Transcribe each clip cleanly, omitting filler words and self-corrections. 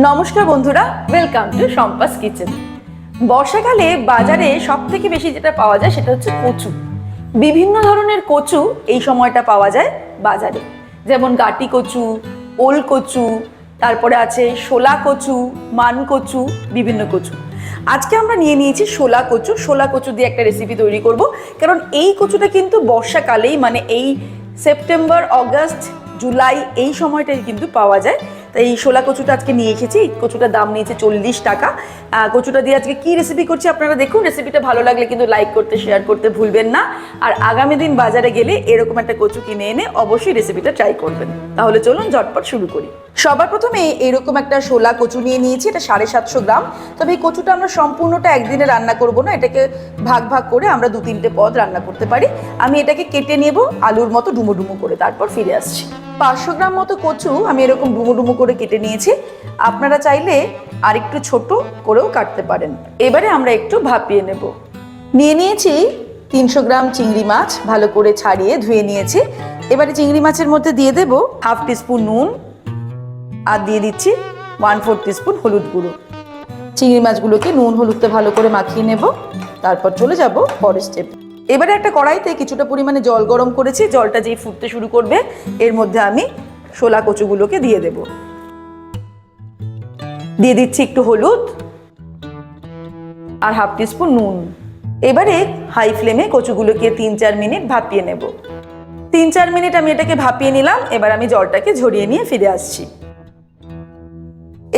নমস্কার বন্ধুরা, welcome to Shampa's kitchen. বর্ষাকালে বাজারে সবথেকে বেশি যেটা পাওয়া যায় সেটা হচ্ছে কচু। বিভিন্ন ধরনের কচু এই সময়টা পাওয়া যায় বাজারে, যেমন গাটি কচু, ওল কচু, তারপরে আছে শোলা কচু, মান কচু, বিভিন্ন কচু। আজকে আমরা নিয়ে নিয়েছি শোলা কচু। শোলা কচু দিয়ে একটা রেসিপি তৈরি করব, কারণ এই কচুটা কিন্তু বর্ষাকালেই, মানে এই সেপ্টেম্বর, অগস্ট, জুলাই এই সময়টাই কিন্তু পাওয়া যায়। তাই এই শোলা কচুটা আজকে নিয়ে এসেছি। কচুটার দাম নিয়েছে 40 টাকা। কচুটা দিয়ে আজকে কি রেসিপি করছি আপনারা দেখুন। রেসিপিটা ভালো লাগলে কিন্তু লাইক করতে, শেয়ার করতে ভুলবেন না। আর আগামী দিন বাজারে গেলে এরকম একটা কচু কিনে এনে অবশ্যই রেসিপিটা ট্রাই করবেন। তাহলে চলুন ঝটপট শুরু করি। সবার প্রথমে এরকম একটা শোলা কচু নিয়ে নিয়েছি। এটা 750 গ্রাম। তবে এই কচুটা আমরা সম্পূর্ণটা একদিনে রান্না করব না, এটাকে ভাগ ভাগ করে আমরা 2-3টে পদ রান্না করতে পারি। আমি এটাকে কেটে নেব আলুর মতো ডুমো ডুমো করে, তারপর ফিরে আসছি। 500 গ্রাম মতো কচু আমি এরকম ডুমো ডুমো করে কেটে নিয়েছি। আপনারা চাইলে আর একটু ছোট করেও কাটতে পারেন। এবারে আমরা একটু ভাপিয়ে নেব। নিয়ে নিয়েছি 300 গ্রাম চিংড়ি মাছ, ভালো করে ছাড়িয়ে ধুয়ে নিয়েছি। এবারে চিংড়ি মাছের মধ্যে দিয়ে দেব হাফ টিস্পুন নুন, আর দিয়ে দিচ্ছি 1/4 টিস্পুন হলুদ গুঁড়ো। চিংড়ি মাছগুলোকে নুন হলুদতে ভালো করে মাখিয়ে নেব, তারপর চলে যাব পরের স্টেপে। এবারে একটা কড়াইতে কিছুটা পরিমাণে জল গরম করেছি। জলটা যেই ফুটতে শুরু করবে এর মধ্যে আমি শোলা কচুগুলোকে দিয়ে দেব। দিয়ে দিচ্ছি একটু হলুদ আর হাফ টিস্পুন নুন। এবারে হাই ফ্লেমে কচুগুলোকে 3-4 মিনিট ভাপিয়ে নেব। 3-4 মিনিট আমি এটাকে ভাপিয়ে নিলাম। এবার আমি জলটাকে ঝরিয়ে নিয়ে ফিরে আসছি।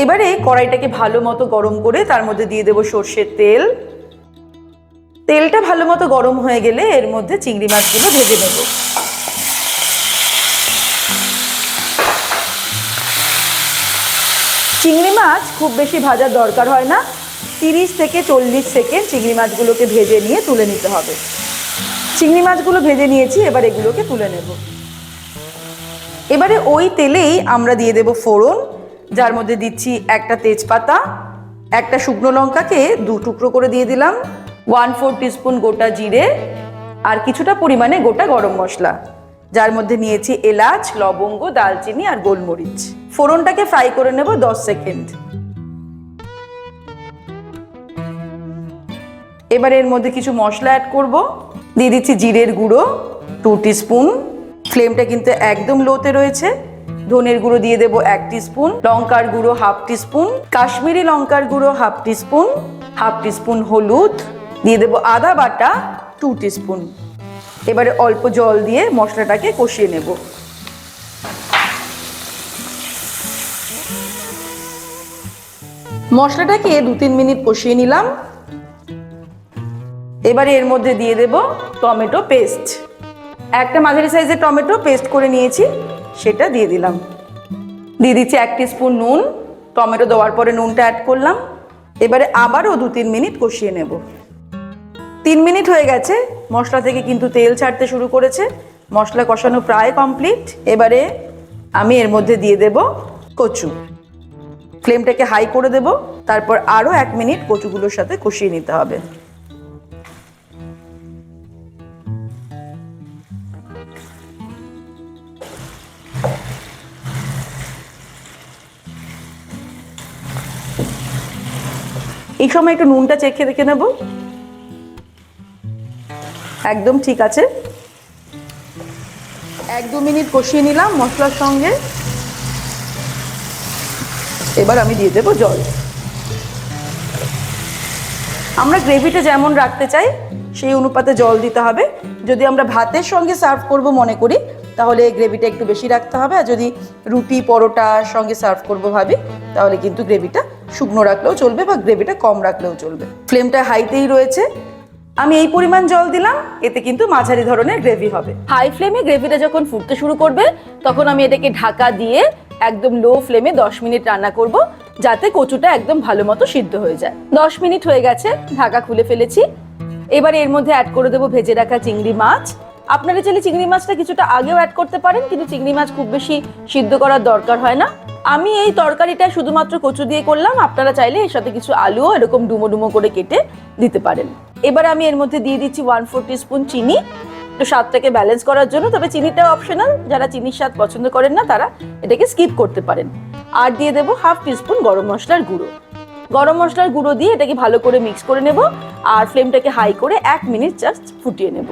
এবারে কড়াইটাকে ভালো মতো গরম করে তার মধ্যে দিয়ে দেব সর্ষের তেল। তেলটা ভালো মতো গরম হয়ে গেলে এর মধ্যে চিংড়ি মাছগুলো ভেজে নেব। চিংড়ি মাছ খুব বেশি ভাজার দরকার হয় না, 30 থেকে 40 সেকেন্ড চিংড়ি মাছগুলোকে ভেজে নিয়ে তুলে নিতে হবে। চিংড়ি মাছগুলো ভেজে নিয়েছি, এবার এগুলোকে তুলে নেব। এবারে ওই তেলেই আমরা দিয়ে দেব ফোড়ন, যার মধ্যে দিচ্ছি একটা তেজপাতা, একটা শুকনো লঙ্কাকে 2 টুকরো করে দিয়ে দিলাম, 1/4 টিস্পুন গোটা জিরে, আর কিছুটা পরিমাণে গোটা গরম মশলা, যার মধ্যে নিয়েছি এলাচ, লবঙ্গ, দালচিনি আর গোলমরিচ। ফোড়নটাকে ফ্রাই করে নেব 10 সেকেন্ড। এবার এর মধ্যে কিছু মশলা অ্যাড করব। দিয়ে দিচ্ছি জিরের গুঁড়ো 2 টিস্পুন। ফ্লেমটা কিন্তু একদম লোতে রয়েছে। ধনের গুঁড়ো দিয়ে দেব 1 টিস্পুন, লঙ্কার গুঁড়ো হাফ টিস্পুন, কাশ্মীরি লঙ্কার গুঁড়ো হাফ টিস্পুন, হাফ টিস্পুন হলুদ, দিয়ে দেব আদা বাটা 2 টিস্পুন। এবারে অল্প জল দিয়ে মশলাটাকে কষিয়ে নেব। মশলাটাকে 2-3 মিনিট কষিয়ে নিলাম। এবারে এর মধ্যে দিয়ে দেব টমেটো পেস্ট। একটা মাঝারি সাইজের টমেটো পেস্ট করে নিয়েছি, সেটা দিয়ে দিলাম। দিয়ে দিচ্ছি 1 টিস্পুন নুন। টমেটো দেওয়ার পরে নুনটা অ্যাড করলাম। এবারে আবারও 2-3 মিনিট কষিয়ে নেব। 3 মিনিট হয়ে গেছে, মশলা থেকে কিন্তু তেল ছাড়তে শুরু করেছে। মশলা কষানো প্রায় কমপ্লিট। এবারে আমি এর মধ্যে দিয়ে দেব কচু। ফ্লেমটাকে হাই করে দেব, তারপর আরও 1 মিনিট কচুগুলোর সাথে কষিয়ে নিতে হবে। এই সময় একটু নুনটা চেখে দেখে নেব, একদম ঠিক আছে। 1-2 মিনিট কষিয়ে নিলাম মশলার সঙ্গে। এবার আমি দিয়ে দেব জল। আমরা গ্রেভিটা যেমন রাখতে চাই সেই অনুপাতে জল দিতে হবে। যদি আমরা ভাতের সঙ্গে সার্ভ করব মনে করি, তাহলে গ্রেভিটা একটু বেশি রাখতে হবে। আর যদি রুটি পরোটার সঙ্গে সার্ভ করবো ভাবি, তাহলে কিন্তু গ্রেভিটা শুকনো রাখলেও চলবে বা গ্রেভিটা কম রাখলেও চলবে। ফ্লেমটা হাইতেই রয়েছে। আমি এই পরিমাণ জল দিলাম, এতে কিন্তু মাঝারি ধরনের গ্রেভি হবে। হাই ফ্লেমে গ্রেভিটা যখন ফুটতে শুরু করবে, তখন আমি এটাকে ঢাকা দিয়ে একদম লো ফ্লেমে 10 মিনিট রান্না করব, যাতে কচুটা একদম ভালো মতো সিদ্ধ হয়ে যায়। 10 মিনিট হয়ে গেছে, ঢাকা খুলে ফেলেছি। এবার এর মধ্যে অ্যাড করে দেবো ভেজে রাখা চিংড়ি মাছ। আপনারা চাইলে চিংড়ি মাছটা কিছুটা আগেও অ্যাড করতে পারেন, কিন্তু চিংড়ি মাছ খুব বেশি সিদ্ধ করার দরকার হয় না। আমি এই তরকারিটা শুধুমাত্র কচু দিয়ে করলাম। আপনারা চাইলে এর সাথে কিছু আলুও এরকম ডুমো ডুমো করে কেটে দিতে পারেন। এবার আমি এর মধ্যে দিয়ে দিচ্ছি 1/4 টিস্পুন চিনি, একটু স্বাদটাকে ব্যালেন্স করার জন্য। তবে চিনিটাও অপশনাল, যারা চিনির স্বাদ পছন্দ করেন না তারা এটাকে স্কিপ করতে পারেন। আর দিয়ে দেবো 1/2 টিস্পুন গরম মশলার গুঁড়ো। গরম মশলার গুঁড়ো দিয়ে এটাকে ভালো করে মিক্স করে নেব আর ফ্লেমটাকে হাই করে 1 মিনিট জাস্ট ফুটিয়ে নেব।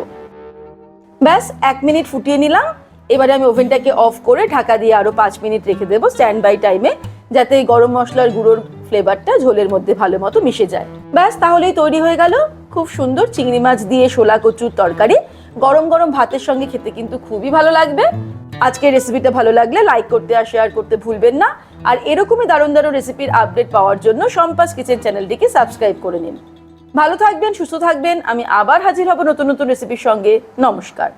ব্যাস 1 মিনিট ফুটিয়ে নিলাম। এবারে আমি ওভেনটাকে অফ করে ঢাকা দিয়ে আরো 5 মিনিট রেখে দেবো স্ট্যান্ড বাই টাইমে, যাতে গরম মশলার গুঁড়োর ফ্লেভারটা ঝোলের মধ্যে ভালো মতো মিশে যায়। ব্যাস তাহলেই তৈরি হয়ে গেল খুব সুন্দর চিংড়ি মাছ দিয়ে শোলা কচুর তরকারি। গরম গরম ভাতের সঙ্গে খেতে কিন্তু খুবই ভালো লাগবে। আজকের রেসিপিটা ভালো লাগলে লাইক করতে আর শেয়ার করতে ভুলবেন না। আর এরকমই দারুণ দারুণ রেসিপির আপডেট পাওয়ার জন্য শম্পাস কিচেন চ্যানেলটিকে সাবস্ক্রাইব করে নিন। ভালো থাকবেন, সুস্থ থাকবেন। আমি আবার হাজির হব নতুন নতুন রেসিপির সঙ্গে। নমস্কার।